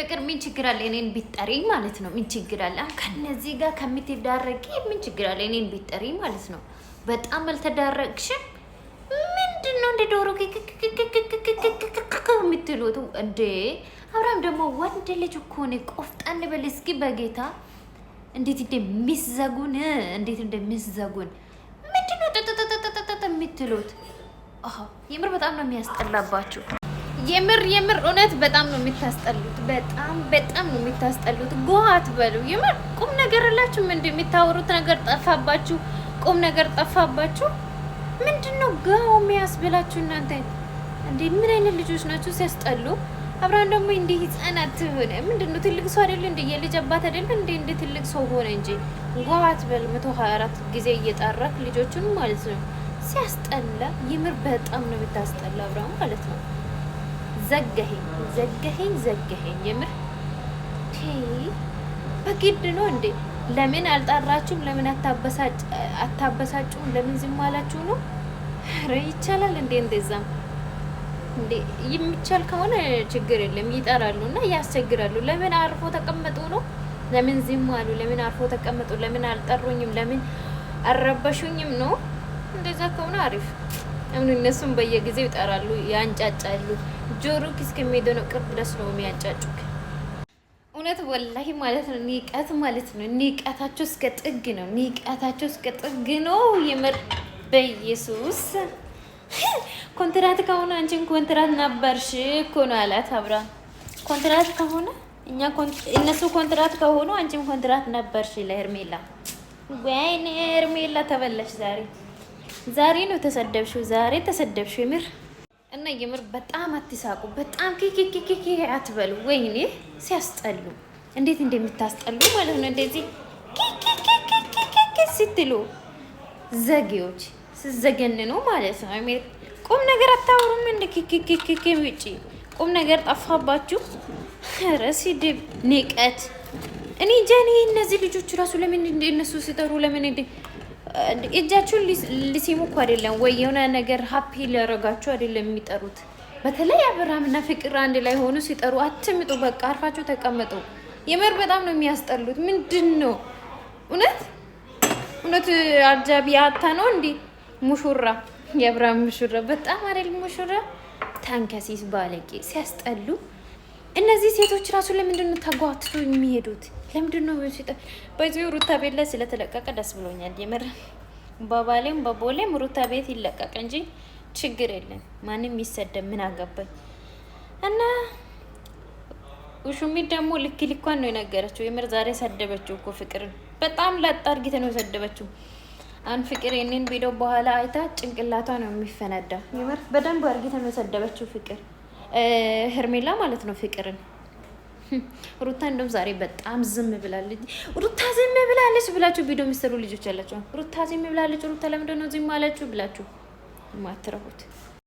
ፍቅር ምን ችግር አለ እኔን ቢጠሪ ማለት ነው? ምን ችግር አለ? ከነዚህ ጋር ከምትዳረቂ ምን ችግር አለ እኔን ቢጠሪ ማለት ነው? በጣም አልተዳረቅሽም። ምንድነው እንደ ዶሮ የምትሉት እንዴ? አብርሃም ደግሞ ወንድ ልጅ እኮ ነው። ቆፍጣን በል እስኪ በጌታ እንዴት እንደሚዘጉን ምንድነው ተተተተተተ የምትሉት? የምር በጣም ነው የሚያስጠላባችሁ። የምር እውነት በጣም ነው የምታስጠሉት። በጣም ነው የምታስጠሉት። ጎህ አትበሉ። የምር ቁም ነገር አላችሁ። ምንድን የምታወሩት ነገር ጠፋባችሁ። ቁም ነገር ጠፋባችሁ። ምንድነው ጋው የሚያስብላችሁ እናንተ? እንዴ ምን አይነት ልጆች ናችሁ ሲያስጠሉ። አብርሃም ደግሞ እንደ ህፃናት ሆነ። ምንድነው ትልቅ ሰው አይደል እንዴ? የልጅ አባት አይደል እንዴ? እንደ ትልቅ ሰው ሆነ እንጂ ጎህ አትበል። 124 ጊዜ እየጣራክ ልጆቹን ማለት ነው። ሲያስጠላ። የምር በጣም ነው የምታስጠላ አብርሃም ማለት ነው። ዘገኸኝ የምር በግድ ነው እንዴ? ለምን አልጣራችሁም? ለምን አታበሳጩም? ለምን ዝም አላችሁ ነው? ኧረ ይቻላል እንዴ? እንደዛም እንዴ የሚቻል ከሆነ ችግር የለም። ይጠራሉ እና ያስቸግራሉ። ለምን አርፎ ተቀመጡ ነው? ለምን ዝም አሉ? ለምን አርፎ ተቀመጡ? ለምን አልጠሩኝም? ለምን አልረበሹኝም ነው? እንደዛ ከሆነ አሪፍ። አሁን እነሱም በየጊዜው ይጠራሉ፣ ያንጫጫሉ። ጆሮ እስከሚሄደው ነው ቅርብ ድረስ ነው የሚያንጫጩክ። እውነት ወላሂ ማለት ነው። ንቀት ማለት ነው። ንቀታቸው እስከ ጥግ ነው። የምር በኢየሱስ ኮንትራት ከሆነ አንቺን ኮንትራት ነበርሽ እኮ ነው አላት አብርሃም። ኮንትራት ከሆነ እነሱ ኮንትራት ከሆኑ አንቺም ኮንትራት ነበርሽ ለሄርሜላ። ወይኔ ሄርሜላ ተበላሽ ዛሬ ነው ተሰደብሽው። የምር እና የምር በጣም አትሳቁ። በጣም ኪኪኪኪ አትበሉ። ወይኔ ሲያስጠሉ እንዴት እንደምታስጠሉ ማለት ነው። እንደዚህ ኪኪኪኪ ስትሉ ዘጌዎች ስዘገንኑ ማለት ነው። ቁም ነገር አታወሩም እንደ ኪኪኪኪ ውጪ ቁም ነገር ጠፋባችሁ። ኧረ ስድብ ንቀት። እኔ ጃኒ እነዚህ ልጆች ራሱ ለምን እነሱ ሲጠሩ ለምን እጃችሁን ሊሲሙ እኮ አይደለም ወይ የሆነ ነገር ሀፒ ሊያረጋችሁ አይደለም የሚጠሩት። በተለይ አብርሃምና ፍቅር አንድ ላይ ሆኑ ሲጠሩ አትምጡ፣ በቃ አርፋችሁ ተቀመጡ። የምር በጣም ነው የሚያስጠሉት። ምንድን ነው እውነት አጃቢ አታ ነው እንዲ ሙሹራ፣ የአብርሃም ሙሹራ በጣም አይደል ሙሹራ። ታንከሲስ ባለጌ ሲያስጠሉ። እነዚህ ሴቶች ራሱ ለምንድን ነው ተጓትቶ የሚሄዱት? ለምንድን ነው በዚህ ሩታ ቤት ላይ ስለተለቀቀ ደስ ብሎኛል። የምር በቦሌም ሩታ ቤት ይለቀቅ እንጂ ችግር የለም። ማንም ይሰደብ ምን አገባኝ። እና ውሹሚ ደግሞ ልኳን ነው የነገረችው። የምር ዛሬ ሰደበችው እኮ ፍቅርን በጣም ላጣርጊት ነው የሰደበችው። አን ፍቅር የኔን ቪዲዮ በኋላ አይታ ጭንቅላቷ ነው የሚፈነዳ። የምር በደንብ አርጊት ነው የሰደበችው ፍቅር ሄርሜላ ማለት ነው ፍቅርን። ሩታ እንደውም ዛሬ በጣም ዝም ብላለች። ሩታ ዝም ብላለች ብላችሁ ቪዲዮ የሚሰሩ ልጆች ያላችሁ ሩታ ዝም ብላለች፣ ሩታ ለምንድን ነው ዝም አላችሁ ብላችሁ ማትረፉት